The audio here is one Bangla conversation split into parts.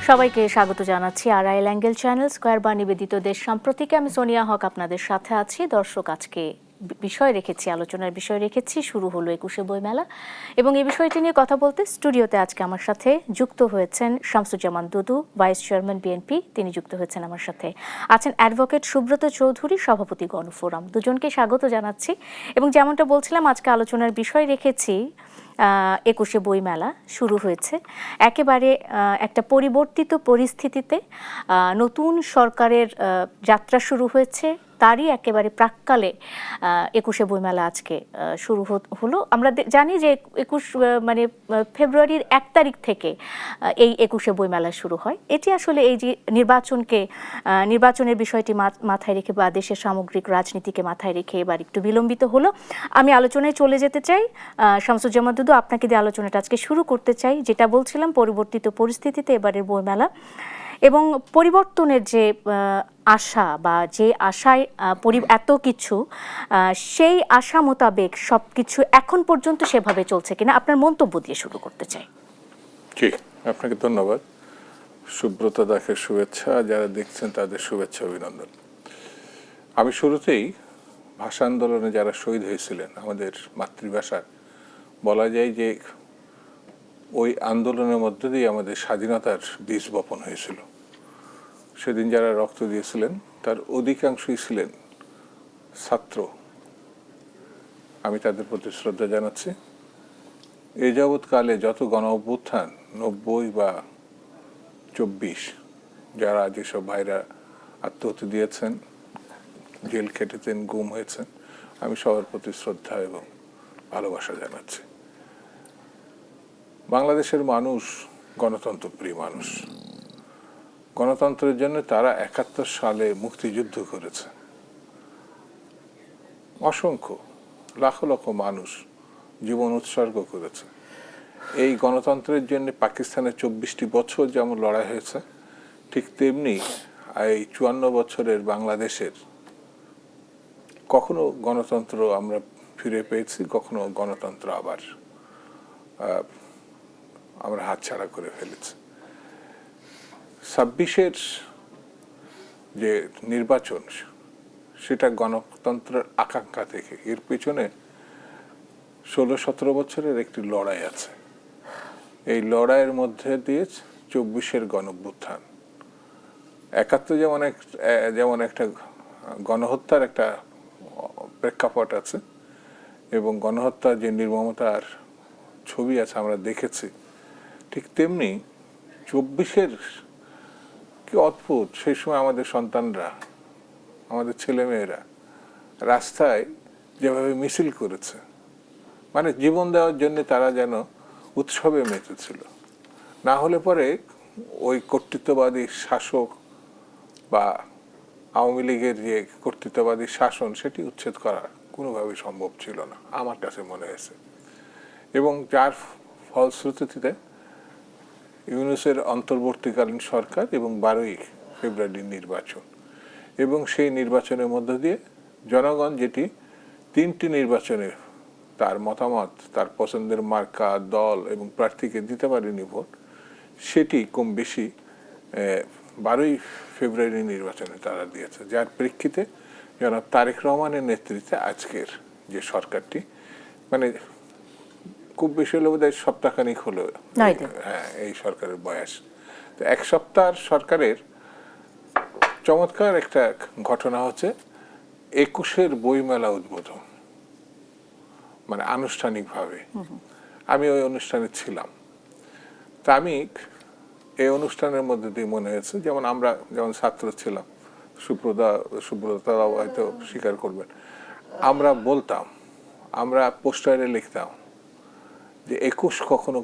সবাইকে স্বাগত জানাচ্ছি আরআইএল অ্যাঙ্গেল চ্যানেল স্কয়ার বা নিবেদিত দেশ সাম্প্রতিকে আমি সোনিয়া হক আপনাদের সাথে আছি। দর্শক, আজকে আলোচনার বিষয় রেখেছি শুরু হলো ২১শে বইমেলা এবং এই বিষয়টি নিয়ে কথা বলতে স্টুডিওতে আজকে আমার সাথে যুক্ত হয়েছেন শামসুজ্জামান দুদু, ভাইস চেয়ারম্যান বিএনপি, তিনি যুক্ত হয়েছেন আমার সাথে। আছেন অ্যাডভোকেট সুব্রত চৌধুরী, সভাপতি গণফোরাম। দুজনকে স্বাগত জানাচ্ছি এবং যেমনটা বলছিলাম আজকে আলোচনার বিষয় রেখেছি ২১শে বইমেলা শুরু হয়েছে একেবারে একটা পরিবর্তিত পরিস্থিতিতে। নতুন সরকারের যাত্রা শুরু হয়েছে, তারই একেবারে প্রাক্কালে ২১শে বইমেলা আজকে শুরু হলো। আমরা জানি যে ফেব্রুয়ারির ১ তারিখ থেকে এই ২১শে বইমেলা শুরু হয়। এটি আসলে এই যে নির্বাচনের বিষয়টি মাথায় রেখে বা দেশের সামগ্রিক রাজনীতিকে মাথায় রেখে এবার একটু বিলম্বিত হলো। আমি আলোচনায় চলে যেতে চাই। শামসুজ্জামান দুদু, আপনাকে দিয়ে আলোচনাটা আজকে শুরু করতে চাই। যেটা বলছিলাম, পরিবর্তিত পরিস্থিতিতে এবারের বইমেলা এবং পরিবর্তনের যে আশা বা যে আশায় এত কিছু, সেই আশা মোতাবেক সব কিছু এখন পর্যন্ত সেভাবে চলছে কিনা আপনার মন্তব্য দিয়ে শুরু করতে চাই। জি, আপনাকে ধন্যবাদ। সুব্রত দাকে শুভেচ্ছা, যারা দেখছেন তাদের শুভেচ্ছা অভিনন্দন। আমি শুরুতেই ভাষা আন্দোলনে যারা শহীদ হয়েছিলেন আমাদের মাতৃভাষার, বলা যায় যে ওই আন্দোলনের মধ্য দিয়ে আমাদের স্বাধীনতার বীজ বপন হয়েছিল। সেদিন যারা রক্ত দিয়েছিলেন তার অধিকাংশই ছিলেন ছাত্র। আমি তাদের প্রতি শ্রদ্ধা জানাচ্ছি। এ যাবৎকালে যত গণ অভ্যুত্থান ৯০ বা ২৪, যারা যেসব ভাইরা আত্মহত্যা দিয়েছেন, জেল খেটেছেন, গুম হয়েছেন, আমি সবার প্রতি শ্রদ্ধা এবং ভালোবাসা জানাচ্ছি। বাংলাদেশের মানুষ গণতন্ত্রপ্রিয় মানুষ। গণতন্ত্রের জন্য তারা ৭১ সালে মুক্তিযুদ্ধ করেছে। অসংখ্য লাখ লক্ষ মানুষ জীবন উৎসর্গ করেছে। এই গণতন্ত্রের জন্য পাকিস্তানের ২৪টি বছর যেমন লড়াই হয়েছে, ঠিক তেমনি এই ৫৪ বছরের বাংলাদেশের কখনো গণতন্ত্র আমরা ফিরে পেয়েছি, কখনো গণতন্ত্র আবার আমরা হাতছাড়া করে ফেলেছি। ২৬-এর যে নির্বাচন, সেটা গণতন্ত্রের আকাঙ্ক্ষা থেকে, এর পেছনে ১৬-১৭ বছরের একটি লড়াই আছে। এই লড়াইয়ের মধ্যে দিয়ে ২৪-এর গণঅভ্যুত্থান। ৭১ যেমন একটা গণহত্যার একটা প্রেক্ষাপট আছে এবং গণহত্যার যে নির্মমতার ছবি আছে আমরা দেখেছি, ঠিক তেমনি ২৪-এর কি অদ্ভুত। সেই সময় আমাদের সন্তানরা, আমাদের ছেলেমেয়েরা রাস্তায় যেভাবে মিছিল করেছে, মানে জীবন দেওয়ার জন্য তারা যেন উৎসবে মেতেছিল। না হলে পরে ওই কর্তৃত্ববাদী শাসক বা আওয়ামী লীগের যে কর্তৃত্ববাদী শাসন, সেটি উচ্ছেদ করা কোনোভাবেই সম্ভব ছিল না, আমার কাছে মনে হয়েছে। এবং যার ফলশ্রুতিতে ইউনূসের অন্তর্বর্তীকালীন সরকার এবং ১২ই ফেব্রুয়ারির নির্বাচন, এবং সেই নির্বাচনের মধ্য দিয়ে জনগণ যেটি ৩টি নির্বাচনে তার মতামত, তার পছন্দের মার্কা, দল এবং প্রার্থীকে দিতে পারেনি ভোট, সেটি কম বেশি ১২ই ফেব্রুয়ারি নির্বাচনে তারা দিয়েছে। যার প্রেক্ষিতে জনাব তারেক রহমানের নেতৃত্বে আজকের যে সরকারটি, মানে খুব বেশি হলে বোধহয় সপ্তাহখানিক হলো এই সরকারের বয়স। তো ১ সপ্তাহ সরকারের চমৎকার একটা ঘটনা হচ্ছে ২১-এর বইমেলা উদ্বোধন, মানে আনুষ্ঠানিকভাবে। আমি ওই অনুষ্ঠানে ছিলাম। তা আমি এই অনুষ্ঠানের মধ্যে দিয়ে মনে হয়েছে, যেমন আমরা যেমন ছাত্র ছিলাম, সুব্রতারাও হয়তো স্বীকার করবেন, আমরা বলতাম, আমরা পোস্টারে লিখতাম যে ২১ কখনো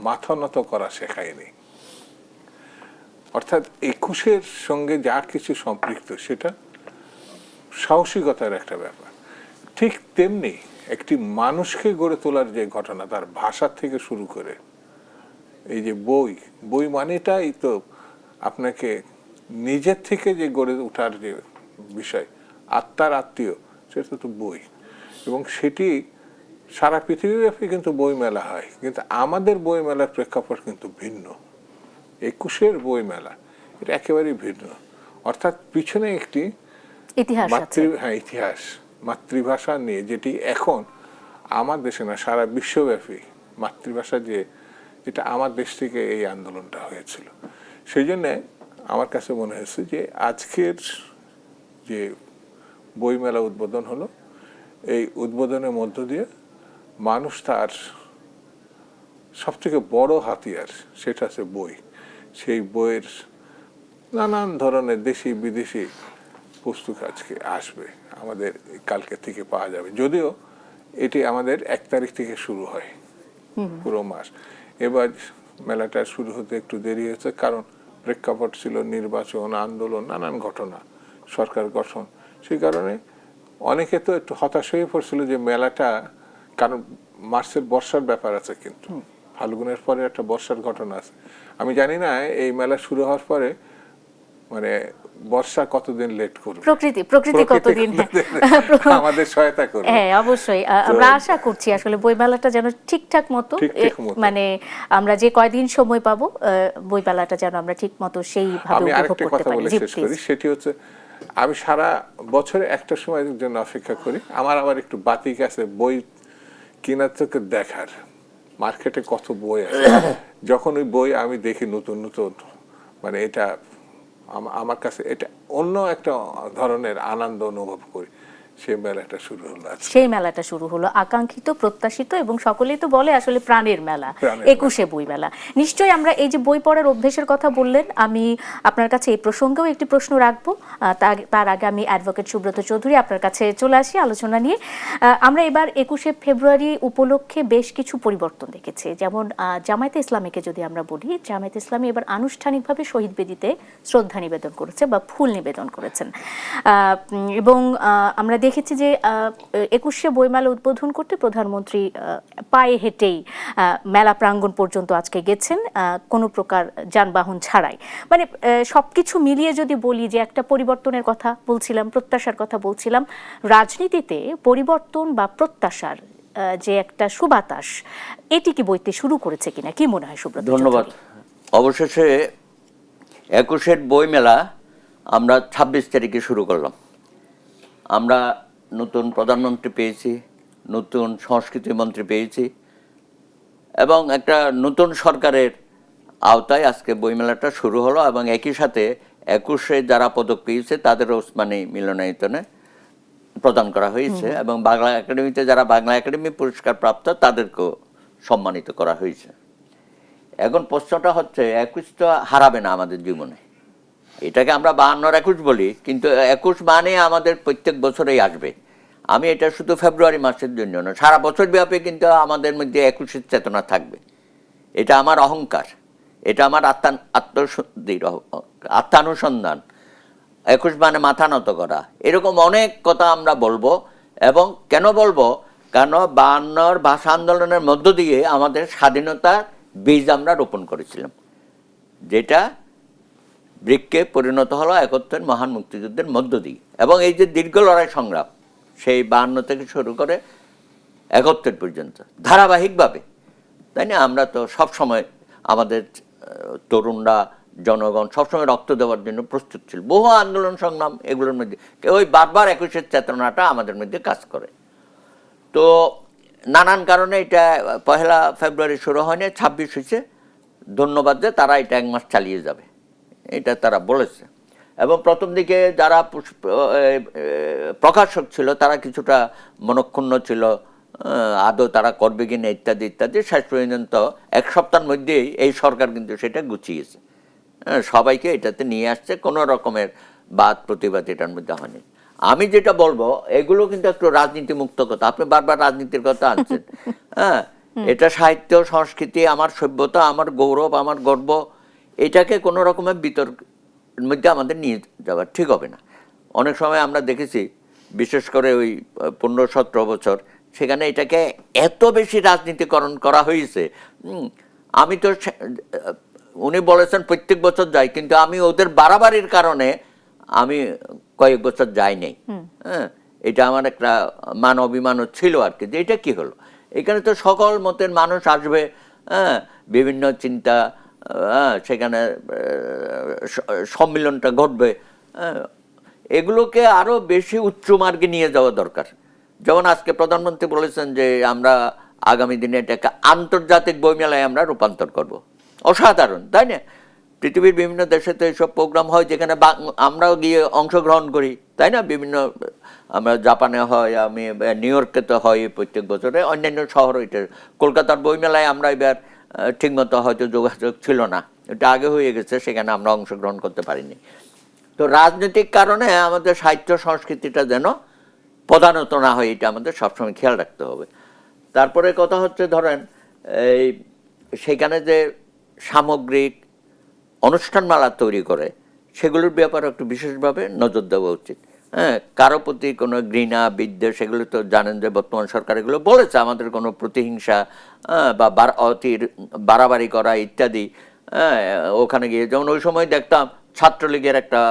মাথা নত করা শেখায়নি। অর্থাৎ ২১-এর সঙ্গে যা কিছু সম্পৃক্ত সেটা সাহসিকতার একটা ব্যাপার। ঠিক তেমনি একটি মানুষকে গড়ে তোলার যে ঘটনা, তার ভাষা থেকে শুরু করে এই যে বই মানেটাই তো আপনাকে নিজের থেকে যে গড়ে ওঠার যে বিষয়, আত্মার আত্মীয়, সেটা তো বই। এবং সেটি সারা পৃথিবীব্যাপী কিন্তু বই মেলা হয়, কিন্তু আমাদের বই মেলার প্রেক্ষাপট কিন্তু ভিন্ন। একুশের বই মেলা এটা একেবারেই ভিন্ন, অর্থাৎ পিছনে একটি ইতিহাস আছে। ইতিহাস মাতৃভাষা নিয়ে, যেটি এখন আমার দেশে না সারা বিশ্বব্যাপী মাতৃভাষা যে এটা আমার দেশ থেকে এই আন্দোলনটা হয়েছিল। সেই জন্যে আমার কাছে মনে হয়েছে যে আজকের যে বইমেলা উদ্বোধন হলো, এই উদ্বোধনের মধ্য দিয়ে মানুষ তার সবথেকে বড় হাতিয়ার সেটা হচ্ছে বই, সেই বইয়ের নানান ধরনের দেশি বিদেশি পুস্তক আজকে আসবে, আমাদের কালকে থেকে পাওয়া যাবে। যদিও এটি আমাদের 1 তারিখ থেকে শুরু হয় পুরো মাস। এবার মেলাটা শুরু হতে একটু দেরি হয়েছে, কারণ প্রেক্ষাপট ছিল নির্বাচন, আন্দোলন, নানান ঘটনা, সরকার গঠন। সেই কারণে অনেকে তো একটু হতাশ হয়ে পড়ছিল যে মেলাটা, কারণ মার্চের বর্ষার ব্যাপার আছে, কিন্তু ফাল্গুনের পরে একটা বর্ষার ঘটনা আছে। আমি জানি না এই মেলা শুরু হওয়ার পরে মানে বর্ষা কতদিন লেট করবে, প্রকৃতি কতদিন আমাদের সহায়তা করবে। হ্যাঁ, অবশ্যই আমরা আশা করছি আসলে বইমেলাটা যেন ঠিকঠাক মতো, মানে আমরা যে কয়দিন সময় পাবো বইমেলাটা যেন আমরা ঠিক মতো সেইভাবে উপভোগ করতে পারি। বলে শেষ করি, সেটি হচ্ছে আমি সারা বছরে একটা সময়ের জন্য অপেক্ষা করি, আমার আবার একটু বাতিক আছে বই কেনার থেকে দেখার, মার্কেটে কত বই আছে। যখন ওই বই আমি দেখি নতুন নতুন, মানে এটা আমার কাছে এটা অন্য একটা ধরনের আনন্দ অনুভব করি। সেই মেলাটা শুরু হলো আকাঙ্ক্ষিত, প্রত্যাশিত, এবং সকলেই তো বলে আসলে প্রাণের মেলা, 21শে বই মেলা। নিশ্চয়ই আমরা এই যে বই পড়ার অভ্যেসের কথা বললেন, আমি আপনার কাছে এই প্রসঙ্গেও একটি প্রশ্ন রাখবো। তার আগে আমি অ্যাডভোকেট সুব্রত চৌধুরী আপনার কাছে চলে আসি আলোচনা নিয়ে। আমরা এবার 21শে ফেব্রুয়ারি উপলক্ষে বেশ কিছু পরিবর্তন দেখেছি। যেমন জামায়াতে ইসলামীকে যদি আমরা বলি, জামায়াতে ইসলামী এবার আনুষ্ঠানিকভাবে শহীদ বেদিতে শ্রদ্ধা নিবেদন করেছে বা ফুল নিবেদন করেছেন, এবং আমরা দেখেছি যে 21শে বইমেলা উদ্বোধন করতে প্রধানমন্ত্রী পায়ে হেঁটেই মেলা প্রাঙ্গণ পর্যন্ত আজকে গেছেন, কোনো প্রকার যানবাহন ছাড়াই। মানে সবকিছু মিলিয়ে যদি বলি যে একটা পরিবর্তনের কথা বলছিলাম, প্রত্যাশার কথা বলছিলাম, রাজনীতিতে পরিবর্তন বা প্রত্যাশার যে একটা সুবাতাস, এটি কি বইতে শুরু করেছে কিনা, কি মনে হয় সুব্রত? ধন্যবাদ। অবশেষে 21শে বইমেলা আমরা 26 তারিখে শুরু করলাম। আমরা নতুন প্রধানমন্ত্রী পেয়েছি, নতুন সংস্কৃতি মন্ত্রী পেয়েছি, এবং একটা নতুন সরকারের আওতায় আজকে বইমেলাটা শুরু হলো। এবং একই সাথে 21শে যারা পদক পেয়েছে তাদের ওসমানী মিলনায়তনে প্রদান করা হয়েছে, এবং বাংলা একাডেমিতে যারা বাংলা একাডেমি পুরস্কার প্রাপ্ত তাদেরকেও সম্মানিত করা হয়েছে। এখন প্রশ্নটা হচ্ছে 21 তো হারাবে না আমাদের জীবনে, এটাকে আমরা 52-21 বলি, কিন্তু 21 মানে আমাদের প্রত্যেক বছরেই আসবে। আমি এটা শুধু ফেব্রুয়ারি মাসের জন্য না, সারা বছর ব্যাপী কিন্তু আমাদের মধ্যে 21-এর চেতনা থাকবে। এটা আমার অহংকার, এটা আমার আত্মানুসন্ধান। 21 মানে মাথা নত করা, এরকম অনেক কথা আমরা বলবো। এবং কেন বলবো? কারণ 52-র ভাষা আন্দোলনের মধ্য দিয়ে আমাদের স্বাধীনতার বীজ আমরা রোপণ করেছিলাম, যেটা বৃক্ষে পরিণত হলো 71 মহান মুক্তিযুদ্ধের মধ্য দিয়ে। এবং এই যে দীর্ঘ লড়াই সংগ্রাম, সেই 52 থেকে শুরু করে 71 পর্যন্ত ধারাবাহিকভাবে, তাই না? আমরা তো সবসময় আমাদের তরুণরা, জনগণ সবসময় রক্ত দেওয়ার জন্য প্রস্তুত ছিল। বহু আন্দোলন সংগ্রাম, এগুলোর মধ্যে ওই বারবার 21-এর চেতনাটা আমাদের মধ্যে কাজ করে। তো নানান কারণে এটা 1 ফেব্রুয়ারি শুরু হয়নি, 26 হয়েছে। ধন্যবাদ যে তারা এটা 1 মাস চালিয়ে যাবে, এটা তারা বলেছে। এবং প্রথম দিকে যারা প্রকাশক ছিল তারা কিছুটা মনক্ষুণ্ণ ছিল, আদৌ তারা করবে কিনা ইত্যাদি ইত্যাদি। শেষ পর্যন্ত 1 সপ্তাহের মধ্যেই এই সরকার কিন্তু সেটা গুছিয়েছে, সবাইকে এটাতে নিয়ে আসছে, কোনো রকমের বাদ প্রতিবাদ এটার মধ্যে হয়নি। আমি যেটা বলবো, এগুলো কিন্তু একটু রাজনীতি মুক্ত কথা। আপনি বারবার রাজনীতির কথা আনছেন। হ্যাঁ, এটা সাহিত্য, সংস্কৃতি, আমার সভ্যতা, আমার গৌরব, আমার গর্ব, এটাকে কোনো রকমের বিতর্কের মধ্যে আমাদের নিয়ে যাওয়া ঠিক হবে না। অনেক সময় আমরা দেখেছি, বিশেষ করে ওই 15-17 বছর, সেখানে এটাকে এত বেশি রাজনীতিকরণ করা হয়েছে। আমি তো, উনি বলেছেন প্রত্যেক বছর যাই, কিন্তু আমি ওদের বাড়াবাড়ির কারণে আমি কয়েক বছর যাই নাই। হ্যাঁ, এটা আমার একটা মান অভিমানও ছিল আর কি, যে এটা কি হলো। এখানে তো সকল মতের মানুষ আসবে, হ্যাঁ, বিভিন্ন চিন্তা সেখানে সম্মিলনটা ঘটবে, এগুলোকে আরো বেশি উচ্চ মার্গে নিয়ে যাওয়া দরকার। যেমন আজকে প্রধানমন্ত্রী বলেছেন যে আমরা আগামী দিনে এটাকে আন্তর্জাতিক বইমেলায় আমরা রূপান্তর করব। অসাধারণ, তাই না? পৃথিবীর বিভিন্ন দেশে তো এইসব প্রোগ্রাম হয় যেখানে আমরাও গিয়ে অংশগ্রহণ করি, তাই না? বিভিন্ন আমরা জাপানে হয়, আমি নিউ ইয়র্কে তো হয় প্রত্যেক বছরে, অন্যান্য শহরে এটা। কলকাতার বইমেলায় আমরা এবার ঠিকমতো হয়তো যোগাযোগ ছিল না, এটা আগে হয়ে গেছে, সেখানে আমরা অংশগ্রহণ করতে পারিনি। তো রাজনৈতিক কারণে আমাদের সাহিত্য সংস্কৃতিটা যেন প্রধানত না হয়, এটা আমাদের সবসময় খেয়াল রাখতে হবে। তারপরে কথা হচ্ছে ধরেন এই সেখানে যে সামগ্রিক অনুষ্ঠানমালা তৈরি করে সেগুলোর ব্যাপারে একটু বিশেষভাবে নজর দেওয়া উচিত। হ্যাঁ, কারো প্রতি কোনো ঘৃণা বিদ্বেষ, সেগুলো তো জানেন যে বর্তমান সরকার এগুলো বলেছে, আমাদের কোনো প্রতিহিংসা বা অতির বাড়াবাড়ি করা ইত্যাদি। ওখানে গিয়ে যেমন ওই সময় দেখতাম ছাত্রলীগের একটা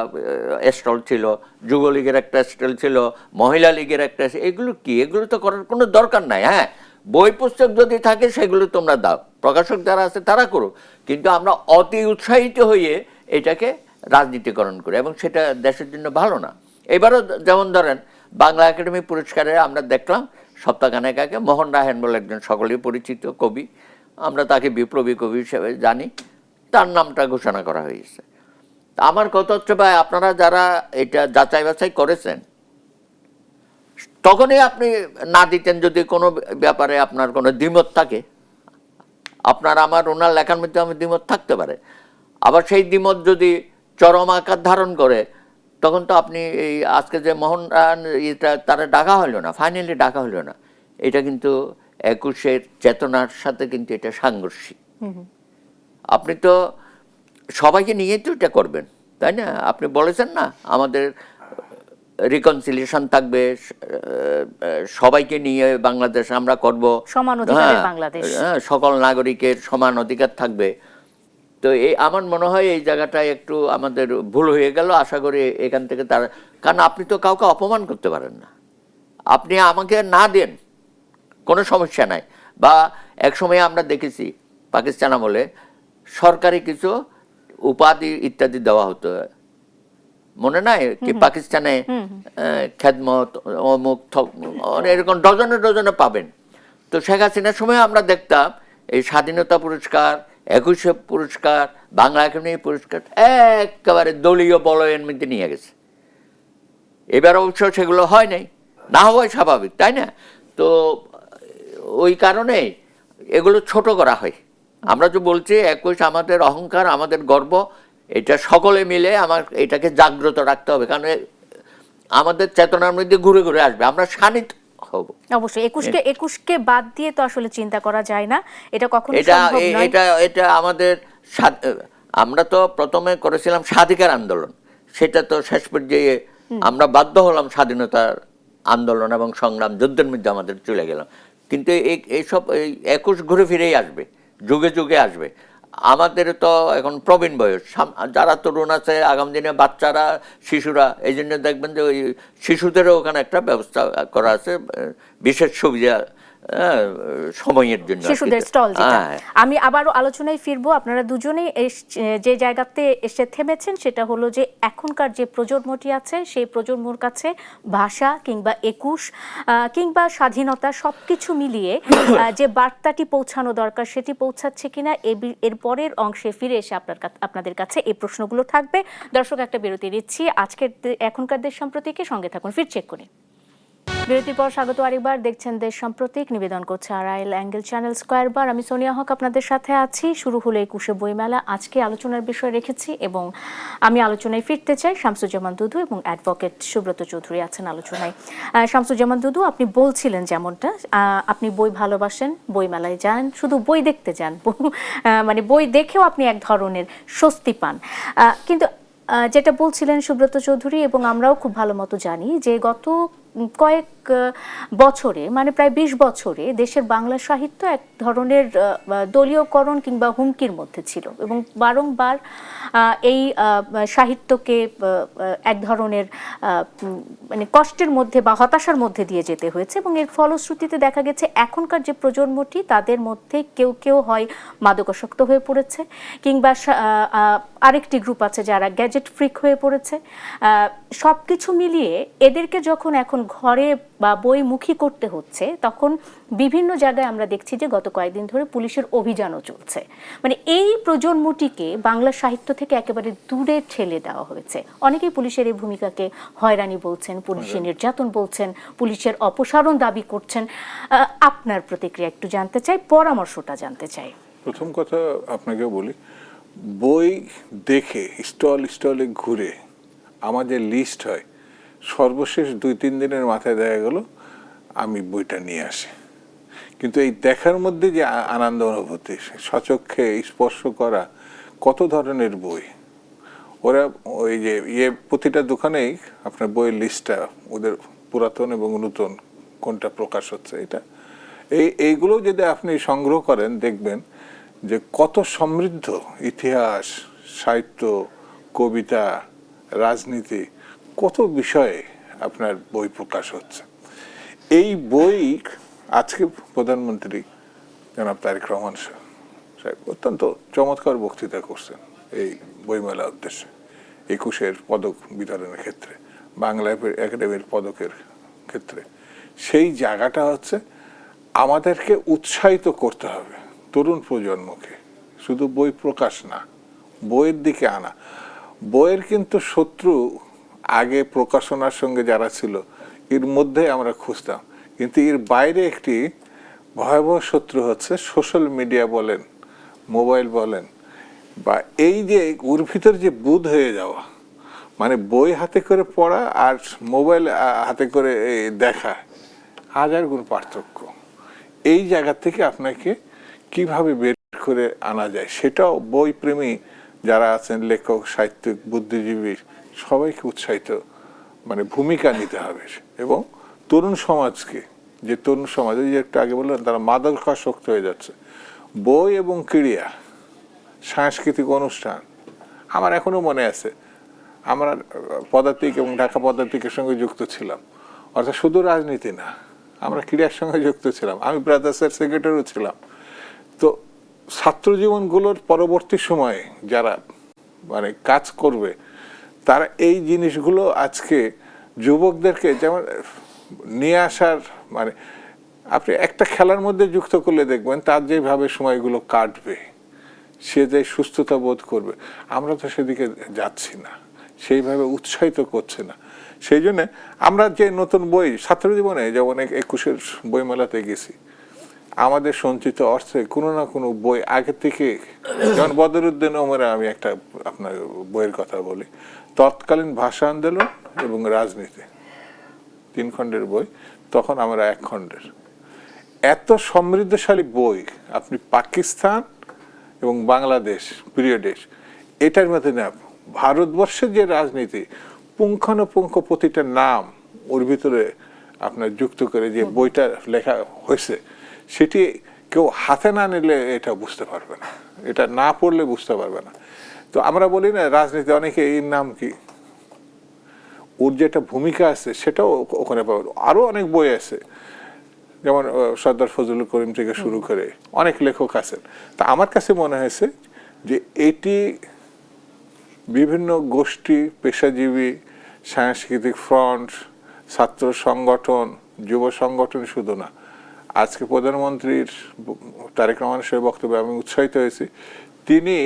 স্টল ছিল, যুবলীগের একটা স্টল ছিল, মহিলা লীগের একটা, এগুলো কি, এগুলো তো করার কোনো দরকার নাই। হ্যাঁ, বই পুস্তক যদি থাকে সেগুলো তোমরা দাও, প্রকাশক যারা আছে তারা করো, কিন্তু আমরা অতি উৎসাহিত হয়ে এটাকে রাজনীতিকরণ করি এবং সেটা দেশের জন্য ভালো না। এবারও যেমন ধরেন বাংলা একাডেমি পুরস্কারে আমরা দেখলাম সপ্তাহখানেক আগে মোহন রায়হান বলে একজন সকলেই পরিচিত কবি, আমরা তাকে বিপ্লবী কবি হিসেবে জানি, তার নামটা ঘোষণা করা হয়েছে। আমার কথা হচ্ছে ভাই, আপনারা যারা এটা যাচাই বাছাই করেছেন তখনই আপনি না দিতেন যদি কোনো ব্যাপারে আপনার কোনো দ্বিমত থাকে। আপনার আমার ওনার লেখার মধ্যে আমার দ্বিমত থাকতে পারে, আবার সেই দ্বিমত যদি চরম আকার ধারণ করে তখন তো আপনি এই আজকে যে মোহন এটা তারা ডাকা হলো না, ফাইনালি ডাকা হলো না, এটা কিন্তু ২১-এর চেতনার সাথে কিন্তু এটা সাংঘর্ষিক। আপনি তো সবাইকে নিয়ে তো এটা করবেন, তাই না? আপনি বলেছেন না আমাদের রিকনসিলিয়েশন থাকবে, সবাইকে নিয়ে বাংলাদেশ আমরা করব, সমান অধিকারের বাংলাদেশ, সকল নাগরিকের সমান অধিকার থাকবে। তো এই আমার মনে হয় এই জায়গাটায় একটু আমাদের ভুল হয়ে গেল। আশা করি এখান থেকে তারা, কারণ আপনি তো কাউকে অপমান করতে পারেন না, আপনি আমাকে না দেন কোনো সমস্যা নাই। বা একসময় আমরা দেখেছি পাকিস্তান আমলে সরকারি কিছু উপাধি ইত্যাদি দেওয়া হতো, মনে নাই কি? পাকিস্তানে খেদমত অমুক এরকম ডজনে ডজনে পাবেন। তো শেখ হাসিনার সময় আমরা দেখতাম এই স্বাধীনতা পুরস্কার, ২১শে পুরস্কার, বাংলা একাডেমি পুরস্কার একেবারে দলীয় বলয়ের মধ্যে নিয়ে গেছে। এবার অবশ্য সেগুলো হয় নাই, না হওয়াই স্বাভাবিক, তাই না? তো ওই কারণে এগুলো ছোট করা হয়। আমরা যে বলছি ২১ আমাদের অহংকার, আমাদের গর্ব, এটা সকলে মিলে আমার এটাকে জাগ্রত রাখতে হবে, কারণ আমাদের চেতনার মধ্যে ঘুরে ঘুরে আসবে, আমরা শানিত হব। অবশ্যই ২১কে বাদ দিয়ে তো আসলে চিন্তা করা যায় না, এটা কখনো সম্ভব নয়। এটা আমাদের, আমরা তো প্রথমে করেছিলাম স্বাধিকার আন্দোলন, সেটা তো শেষ পর্যায়ে আমরা বাধ্য হলাম স্বাধীনতার আন্দোলন এবং সংগ্রাম যুদ্ধের মধ্যে আমাদের চলে গেলাম। কিন্তু এইসব ২১ ঘুরে ফিরেই আসবে, যুগে যুগে আসবে। আমাদের তো এখন প্রবীণ বয়স, যারা তরুণ আছে, আগামী দিনে বাচ্চারা, শিশুরা, এই জন্য দেখবেন যে ওই শিশুদেরও ওখানে একটা ব্যবস্থা করা আছে, বিশেষ সুবিধা সময়ের জন্য, শিশুদের স্টল যেটা। আমি আবারও আলোচনায় ফিরবো। আপনারা দুজনেই যে জায়গাতে এসে থেমেছেন সেটা হলো যে এখনকার যে প্রজন্মটি আছে সেই প্রজন্মর কাছে ভাষা কিংবা ২১ কিংবা স্বাধীনতা সবকিছু মিলিয়ে যে বার্তাটি পৌঁছানো দরকার সেটি পৌঁছাচ্ছে কিনা, এর পরের অংশে ফিরে এসে আপনাদের কাছে এই প্রশ্নগুলো থাকবে। দর্শক, একটা বিরতি নিচ্ছি। আজকের এখনকার দেশ সাম্প্রতিকে সঙ্গে থাকুন, ফির চেক করি। বিরতির পর স্বাগত আরেকবার, দেখছেন দেশ সাম্প্রতিক, নিবেদন করছে আড়াইল অ্যাঙ্গেল চ্যানেল স্কয়ার বার। আমি সোনিয়া হক আপনাদের সাথে আছি। শুরু হলো ২১শে বইমেলা, আজকে আলোচনার বিষয় রেখেছি এবং আমি আলোচনায় ফিরতে চাই। শামসুজ্জামান দুদু এবং অ্যাডভোকেট সুব্রত চৌধুরী আছেন আলোচনায়। শামসুজ্জামান দুদু, আপনি বলছিলেন যেমনটা, আপনি বই ভালোবাসেন, বইমেলায় যান, শুধু বই দেখতে যান, মানে বই দেখেও আপনি এক ধরনের স্বস্তি পান, কিন্তু যেটা বলছিলেন সুব্রত চৌধুরী এবং আমরাও খুব ভালো মতো জানি যে গত কয়েক বছরে, মানে প্রায় 20 বছরে দেশের বাংলা সাহিত্য এক ধরনের দলীয়করণ কিংবা হুমকির মধ্যে ছিল এবং বারংবার এই সাহিত্যকে এক ধরনের মানে কষ্টের মধ্যে বা হতাশার মধ্যে দিয়ে যেতে হয়েছে এবং এর ফলশ্রুতিতে দেখা গেছে এখনকার যে প্রজন্মটি তাদের মধ্যে কেউ কেউ হয় মাদকাসক্ত হয়ে পড়েছে কিংবা আরেকটি গ্রুপ আছে যারা গ্যাজেট ফ্রিক হয়ে পড়েছে। সব কিছু মিলিয়ে এদেরকে যখন এখন ঘরে বা বইমুখী করতে হচ্ছে তখন বিভিন্ন জায়গায় আমরা দেখছি যে গত কয়েকদিন ধরে পুলিশের অভিযানও চলছে। মানে এই প্রজন্মটিকে বাংলা সাহিত্য থেকে একেবারে দূরে ঠেলে দেওয়া হয়েছে। অনেকেই পুলিশের এই ভূমিকাকে হয়রানি বলছেন, পুলিশের নির্যাতন বলছেন, পুলিশের অপসারণ দাবি করছেন। আপনার প্রতিক্রিয়া একটু জানতে চাই, পরামর্শটা জানতে চাই। প্রথম কথা আপনাকে বলি, বই দেখে স্টলে ঘুরে আমাদের লিস্ট হয়, সর্বশেষ 2-3 দিনের মাথায় দেখা গেল আমি বইটা নিয়ে আসি। কিন্তু এই দেখার মধ্যে যে আনন্দ অনুভূতি, সচক্ষে স্পর্শ করা কত ধরনের বই, ওরা ওই যে প্রতিটা দোকানেই আপনার বইয়ের লিস্টটা, ওদের পুরাতন এবং নতুন কোনটা প্রকাশ হচ্ছে, এটা এইগুলো যদি আপনি সংগ্রহ করেন দেখবেন যে কত সমৃদ্ধ ইতিহাস, সাহিত্য, কবিতা, রাজনীতি, কত বিষয়ে আপনার বই প্রকাশ হচ্ছে। এই বই আজকে প্রধানমন্ত্রী জনাব তারেক রহমান সাহেব অত্যন্ত চমৎকার বক্তৃতা করছেন এই বইমেলা উদ্দেশ্যে, 21-এর পদক বিতরণের ক্ষেত্রে, বাংলা একাডেমির পদকের ক্ষেত্রে। সেই জায়গাটা হচ্ছে আমাদেরকে উৎসাহিত করতে হবে তরুণ প্রজন্মকে, শুধু বই প্রকাশ না, বইয়ের দিকে আনা। বইয়ের কিন্তু শত্রু আগে প্রকাশনার সঙ্গে যারা ছিল এর মধ্যে আমরা খুঁজতাম, কিন্তু এর বাইরে একটি ভয়াবহ শত্রু হচ্ছে সোশ্যাল মিডিয়া বলেন, মোবাইল বলেন, বা এই যে ওর ভিতর যে বুঁদ হয়ে যাওয়া, মানে বই হাতে করে পড়া আর মোবাইল হাতে করে দেখা, হাজার গুণ পার্থক্য। এই জায়গা থেকে আপনাকে কিভাবে বের করে আনা যায় সেটাও বই প্রেমী যারা আছেন, লেখক, সাহিত্যিক, বুদ্ধিজীবী, সবাইকে উৎসাহিত মানে ভূমিকা নিতে হবে। এবং তরুণ সমাজকে, যে তরুণ সমাজ ওই যে একটু আগে বললেন তারা মাদকাসক্ত হয়ে যাচ্ছে, বই এবং ক্রীড়া, সাংস্কৃতিক অনুষ্ঠান, আমার এখনো মনে আছে আমরা পদাতিক এবং ঢাকা পদাতিকের সঙ্গে যুক্ত ছিলাম, অর্থাৎ শুধু রাজনীতি না, আমরা ক্রীড়ার সঙ্গে যুক্ত ছিলাম, আমি ব্রাদার্সের সেক্রেটারিও ছিলাম। তো ছাত্র জীবনগুলোর পরবর্তী সময়ে যারা মানে কাজ করবে তারা এই জিনিসগুলো আজকে যুবকদেরকে যেমন নিয়ে আসার, মানে আপনি একটা খেলার মধ্যে যুক্ত করলে দেখবেন তার যেভাবে সময়গুলো কাটবে, সে যে সুস্থতা বোধ করবে, আমরা তো সেদিকে যাচ্ছি না, সেইভাবে উৎসাহিত করছে না। সেই জন্যে আমরা যে নতুন বই ছাত্র জীবনে যেমন 21-এর বইমেলাতে গেছি, আমাদের সঞ্চিত অর্থে কোনো না কোনো বই আগে থেকে, যেমন বদরুদ্দিন ওমরে আমি একটা আপনার বইয়ের কথা বলি, তৎকালীন ভাষা আন্দোলন এবং রাজনীতি 3 খণ্ডের বই, তখন আমরা 1 খণ্ডের। এত সমৃদ্ধশালী বই আপনি পাকিস্তান এবং বাংলাদেশ পিরিয়ডে এটার মধ্যে না, ভারতবর্ষের যে রাজনীতি পুঙ্খানুপুঙ্খ প্রতিটা নাম ওর ভিতরে আপনার যুক্ত করে যে বইটা লেখা হয়েছে, সেটি কেউ হাতে না নিলে এটা বুঝতে পারবে না, এটা না পড়লে বুঝতে পারবে না। তো আমরা বলি না রাজনীতি, অনেকে এর নাম কি, ওর যেটা ভূমিকা আছে সেটাও ওখানে পাবে। আরো অনেক বই আছে, যেমন সর্দার ফজলুল করিম থেকে শুরু করে অনেক লেখক আছেন। তা আমার কাছে মনে হয়েছে যে এটি বিভিন্ন গোষ্ঠী, পেশাজীবী, সাংস্কৃতিক ফ্রন্ট, ছাত্র সংগঠন, যুব সংগঠন শুধু না, আজকে প্রধানমন্ত্রীর তারেক রহমান সাহেবের বক্তব্যে আমি উৎসাহিত হয়েছি, তিনি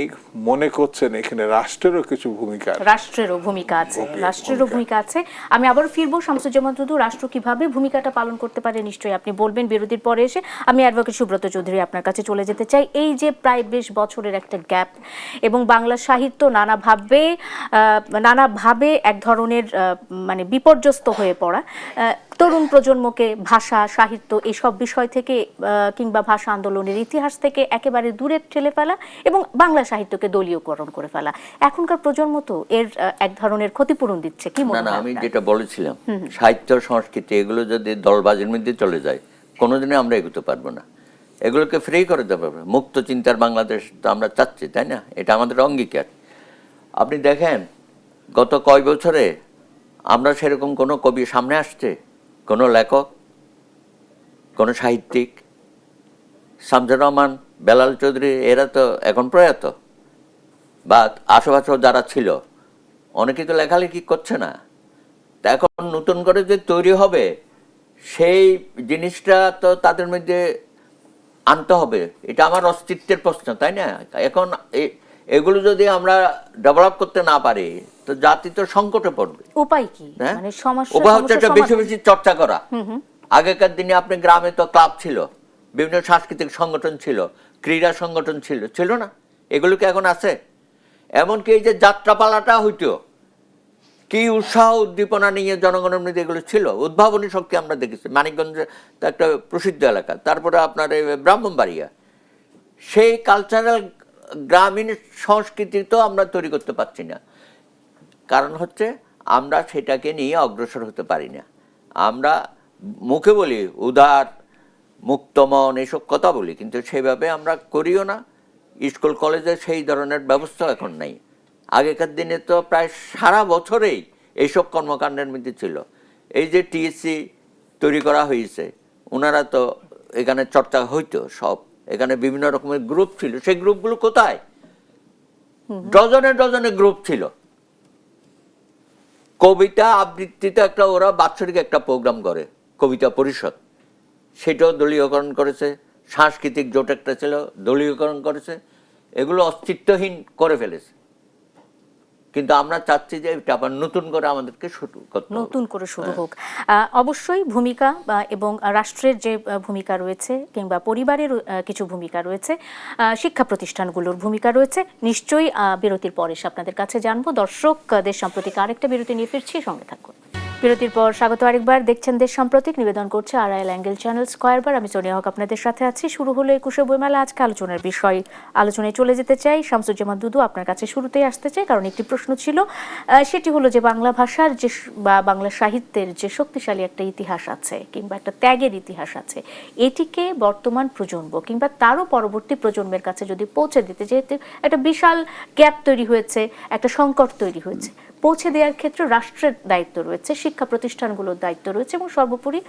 মনে করছেন এখানে রাষ্ট্রেরও কিছু ভূমিকা, রাষ্ট্রেরও ভূমিকা আছে। আমি আবার ফিরবো শামসুজ্জামান টুডু, রাষ্ট্র কিভাবে ভূমিকাটা পালন করতে পারে নিশ্চয়ই আপনি বলবেন বিরতির পরে এসে। আমি অ্যাডভোকেট সুব্রত চৌধুরী আপনার কাছে চলে যেতে চাই। এই যে প্রায় 20 বছরের একটা গ্যাপ এবং বাংলা সাহিত্য নানাভাবে এক ধরনের মানে বিপর্যস্ত হয়ে পড়া, তরুণ প্রজন্মকে ভাষা সাহিত্য এইসব বিষয় থেকে কিংবা ভাষা আন্দোলনের ইতিহাস থেকে একেবারে দূরে ঠেলে ফেলা এবং বাংলা সাহিত্যকে দলীয়করণ করে ফেলা। এখনকার প্রজন্ম তো এর এক ধরনের ক্ষতিপূরণ দিচ্ছে, কি মনে না না, হয় আমি আপনার? যেটা বলেছিলাম, সাহিত্য সংস্কৃতি এগুলো যদি দলবাজির মধ্যে চলে যায় কোনোদিনই আমরা এগোতে পারবো না। এগুলোকে ফ্রি করে দেওয়া হবে। মুক্ত চিন্তার বাংলাদেশ তো আমরা চাচ্ছি, তাই না? এটা আমাদের অঙ্গীকার। আপনি দেখেন গত কয় বছরে আমরা সেরকম কোনো কবি সামনে আসছে, কোনো লেখক, কোনো সাহিত্যিক, শামসুর রহমান, বেলাল চৌধুরী, এরা তো এখন প্রয়াত, বা আশেপাশেও যারা ছিল অনেকেই তো লেখালেখি করছে না। তা এখন নতুন করে যে তৈরি হবে সেই জিনিসটা তো তাদের মধ্যে আনতে হবে। এটা আমার অস্তিত্বের প্রশ্ন, তাই না? এখন এগুলো যদি আমরা ডেভেলপ করতে না পারি তো জাতি তো সংকটে পড়বে। উপায় কি? হ্যাঁ? মানে সমস্যা উপায় হচ্ছে সমস্যার বেশি সমাধান। বেশি চর্চা করা। আগেকার দিনে আপনি গ্রামে তো ক্লাব ছিল, বিভিন্ন সাংস্কৃতিক সংগঠন ছিল, ক্রীড়া সংগঠন ছিল, ছিল না? এগুলো কি এখন আছে? এমনকি এই যে যাত্রাপালাটা হইতো, কি উৎসাহ উদ্দীপনা নিয়ে জনগণের মধ্যে এগুলো ছিল, উদ্ভাবনী শক্তি আমরা দেখেছি। মানিকগঞ্জে তো একটা প্রসিদ্ধ এলাকা, তারপরে আপনার এই ব্রাহ্মণবাড়িয়া, সেই কালচারাল গ্রামীণ সংস্কৃতি তো আমরা তৈরি করতে পারছি না। কারণ হচ্ছে আমরা সেটাকে নিয়ে অগ্রসর হতে পারি না। আমরা মুখে বলি উদার, মুক্তমন, এসব কথা বলি, কিন্তু সেভাবে আমরা করিও না। স্কুল কলেজে সেই ধরনের ব্যবস্থা এখন নাই। আগেকার দিনে তো প্রায় সারা বছরেই এইসব কর্মকাণ্ডের মধ্যে ছিল। এই যে টিএসসি তৈরি করা হয়েছে, ওনারা তো এখানে চর্চা হইতো সব, এখানে বিভিন্ন রকমের গ্রুপ ছিল। সেই গ্রুপগুলো কোথায়? ডজনে ডজনে গ্রুপ ছিল। কবিতা আবৃত্তিতে একটা ওরা বাৎসরিক একটা প্রোগ্রাম করে, কবিতা পরিষদ, সেটাও দলীয়করণ করেছে। সাংস্কৃতিক জোট একটা ছিল, দলীয়করণ করেছে। এগুলো অস্তিত্বহীন করে ফেলেছে। কিন্তু আমরা চাচ্ছি যে এটা আবার নতুন করে আমাদেরকে শুরু করতে হবে। নতুন করে শুরু হোক। অবশ্যই ভূমিকা এবং রাষ্ট্রের যে ভূমিকা রয়েছে কিংবা পরিবারের কিছু ভূমিকা রয়েছে, শিক্ষা প্রতিষ্ঠানগুলোর ভূমিকা রয়েছে, নিশ্চয়ই বিরতির পর এসে আপনাদের কাছে জানবো। দর্শক, দেশ সাম্প্রতিক আরেকটা বিরতি নিয়ে ফিরছি, সঙ্গে থাকুন। বিরতির পর স্বাগত আরেকবার। দেখছেন দেশ সাম্প্রতিক, নিবেদন করছে আড়াইল অ্যাঙ্গেল চ্যানেল স্কয়ার বার। আমি সোনিয়া হক আপনাদের সাথে আছি। শুরু হলো 21শে বইমেলা। আজকে আলোচনার বিষয়, আলোচনায় চলে যেতে চাই। শামসুজ্জামান দুদু, আপনার কাছে শুরুতেই আসতে চাই, কারণ একটি প্রশ্ন ছিল, সেটি হলো যে বাংলা ভাষার যে বা বাংলা সাহিত্যের যে শক্তিশালী একটা ইতিহাস আছে কিংবা একটা ত্যাগের ইতিহাস আছে, এটিকে বর্তমান প্রজন্ম কিংবা তারও পরবর্তী প্রজন্মের কাছে যদি পৌঁছে দিতে, যেহেতু একটা বিশাল গ্যাপ তৈরি হয়েছে, একটা সংকট তৈরি হয়েছে, পৌঁছে দেওয়ার ক্ষেত্রে রাষ্ট্রের দায়িত্ব রয়েছে, শিক্ষা প্রতিষ্ঠানগুলোর দায়িত্ব রয়েছে এবং সর্বোপরি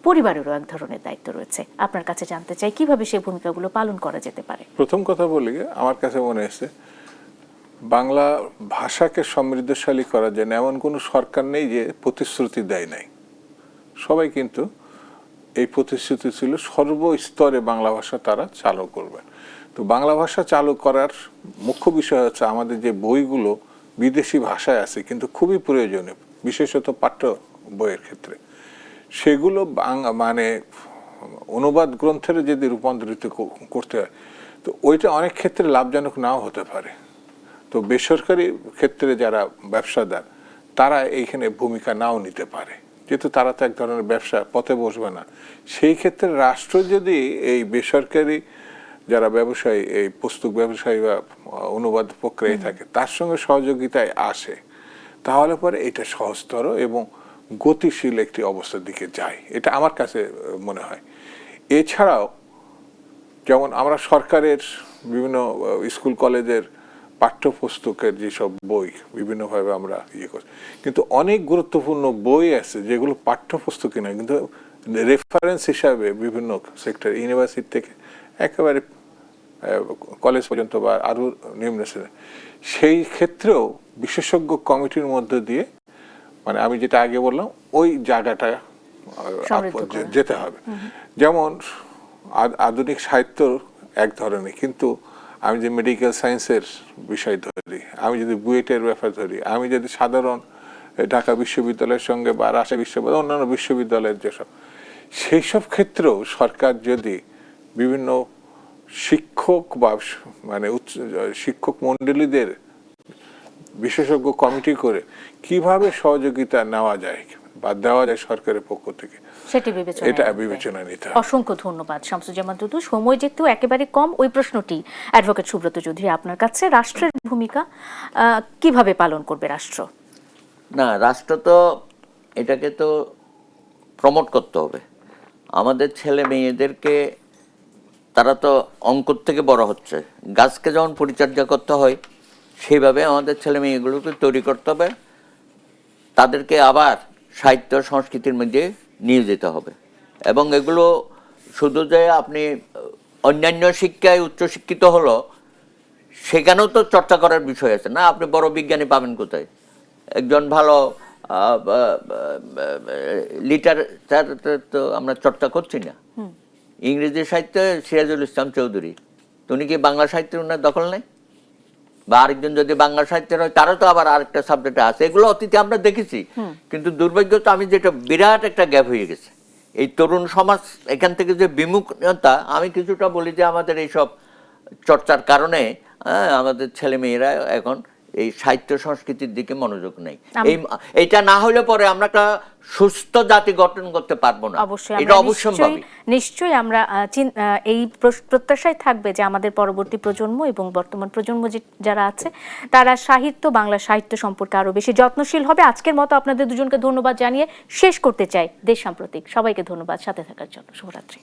পরিবারেরও এক ধরনের দায়িত্ব রয়েছে। আপনার কাছে জানতে চাই কিভাবে সেই ভূমিকাগুলো পালন করা যেতে পারে। প্রথম কথা বলি, আমার কাছে মনে হয়েছে বাংলা ভাষাকে সমৃদ্ধশালী করার জন্য এমন কোনো সরকার নেই যে প্রতিশ্রুতি দেয় নাই। সবাই কিন্তু এই প্রতিশ্রুতি ছিল সর্বস্তরে বাংলা ভাষা তারা চালু করবে। তো বাংলা ভাষা চালু করার মুখ্য বিষয় হচ্ছে আমাদের যে বইগুলো বিদেশি ভাষায় আছে কিন্তু খুবই প্রয়োজনীয়, বিশেষত পাঠ্য বইয়ের ক্ষেত্রে, সেগুলো মানে অনুবাদ গ্রন্থের যদি রূপান্তরিত করতে হয় তো ওইটা অনেক ক্ষেত্রে লাভজনক নাও হতে পারে। তো বেসরকারি ক্ষেত্রে যারা ব্যবসাদার তারা এইখানে ভূমিকা নাও নিতে পারে, যেহেতু তারা তো এক ধরনের ব্যবসা পথে বসবে না। সেই ক্ষেত্রে রাষ্ট্র যদি এই বেসরকারি যারা ব্যবসায়ী, এই পুস্তক ব্যবসায়ী বা অনুবাদ প্রক্রিয়ায় থাকে, তার সঙ্গে সহযোগিতায় আসে, তাহলে পরে এটা সহজতর এবং গতিশীল একটি অবস্থার দিকে যায়, এটা আমার কাছে মনে হয়। এছাড়াও যেমন আমরা সরকারের বিভিন্ন স্কুল কলেজের পাঠ্যপুস্তকের যেসব বই বিভিন্নভাবে আমরা করছি, কিন্তু অনেক গুরুত্বপূর্ণ বই আছে যেগুলো পাঠ্যপুস্তকে নয়, কিন্তু রেফারেন্স হিসাবে বিভিন্ন সেক্টর, ইউনিভার্সিটি থেকে একেবারে কলেজ পর্যন্ত বা আরও নিম্ন শ্রেণী, সেই ক্ষেত্রেও বিশেষজ্ঞ কমিটির মধ্য দিয়ে, মানে আমি যেটা আগে বললাম, ওই জায়গাটা যেতে হবে। যেমন আধুনিক সাহিত্য এক ধরনের, কিন্তু আমি যে মেডিকেল সায়েন্সের বিষয় ধরি, আমি যদি বুয়েটের ব্যাপার ধরি, আমি যদি সাধারণ ঢাকা বিশ্ববিদ্যালয়ের সঙ্গে বা রাজশাহী বিশ্ববিদ্যালয়, অন্যান্য বিশ্ববিদ্যালয়ের যেসব, সেই সব ক্ষেত্রেও সরকার যদি বিভিন্ন শিক্ষক বা মানে শিক্ষক মণ্ডলীদের বিশেষজ্ঞ কমিটি করে কিভাবে সহযোগিতা নেওয়া যায় বা দেওয়া যায় সরকারের পক্ষ থেকে, সেটি বিবেচনায় এটা রাখবে। বিবেচনায় নিতে হবে। অসংখ্য ধন্যবাদ শামসুজ্জামান দুদু। সময় যেহেতু একেবারে কম, ওই প্রশ্নটি অ্যাডভোকেট সুব্রত চৌধুরী আপনার কাছে, রাষ্ট্রের ভূমিকা কিভাবে পালন করবে রাষ্ট্র? না, রাষ্ট্র তো এটাকে তো প্রমোট করতে হবে। আমাদের ছেলে মেয়েদেরকে, তারা তো অঙ্কুর থেকে বড় হচ্ছে, গাছকে যেমন পরিচর্যা করতে হয় সেইভাবে আমাদের ছেলে মেয়েগুলোকে তৈরি করতে হবে, তাদেরকে আবার সাহিত্য সংস্কৃতির মধ্যে নিয়ে যেতে হবে। এবং এগুলো শুধু যে আপনি অন্যান্য শিক্ষায় উচ্চশিক্ষিত হলো সেখানেও তো চর্চা করার বিষয় আছে না। আপনি বড় বিজ্ঞানী পাবেন কোথায়? একজন ভালো লিটারেচার তো আমরা চর্চা করছি না। ইংরেজি সাহিত্যে সিরাজুল ইসলাম চৌধুরী, উনি কি বাংলা সাহিত্যের উনার দখল নেই? বা আরেকজন যদি বাংলা সাহিত্যের হয় তারও তো আবার আরেকটা সাবজেক্ট আছে। এগুলো অতীতে আমরা দেখেছি, কিন্তু দুর্ভাগ্য তো আমি যেটা বিরাট একটা গ্যাপ হয়ে গেছে এই তরুণ সমাজ এখান থেকে যে বিমুখতা, আমি কিছুটা বলি যে আমাদের এইসব চর্চার কারণে আমাদের ছেলে মেয়েরা এখন এই সাহিত্য সংস্কৃতির দিকে মনোযোগ নেই। এইটা না হলে পরে আমরা একটা সুস্থ জাতি গঠন করতে পারবো না। অবশ্যই এটা অবশ্যম্ভাবী। নিশ্চয়ই আমরা এই প্রত্যাশায় থাকবে যে আমাদের পরবর্তী প্রজন্ম এবং বর্তমান প্রজন্ম যারা আছে তারা সাহিত্য, বাংলা সাহিত্য সম্পর্কে আরো বেশি যত্নশীল হবে। আজকের মতো আপনাদের দুজনকে ধন্যবাদ জানিয়ে শেষ করতে চাই দেশ সাম্প্রতিক। সবাইকে ধন্যবাদ সাথে থাকার জন্য। শুভরাত্রি।